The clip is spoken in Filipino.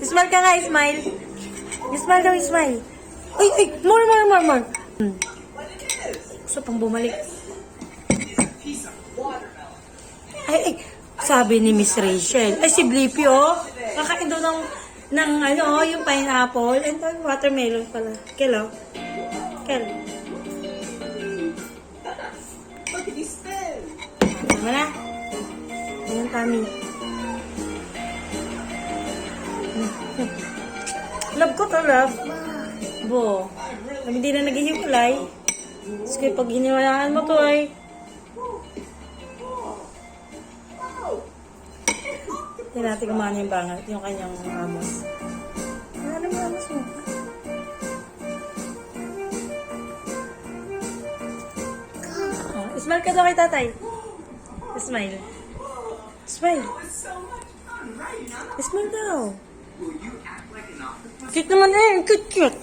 Smile ka nga, smile. Smile daw, smile. Ay, ay, more. Gusto pang bumalik. Ay, sabi ni Miss Rachel. Ay, si Blippi, oh. Kakain daw ng ano, yung pineapple. And watermelon pala. Kelo. Tama na. Ayan, Tami. Love ko to, love. Bo. Hindi na naghihiwalay. Kasi pag hiniwalaan mo to ay... Hindi natin kumana yung bangat, yung kanyang amos. Ano mo amos mo? Oh, smile ka daw kay tatay. Smile. Smile. Smile daw. Cute naman eh. Cute.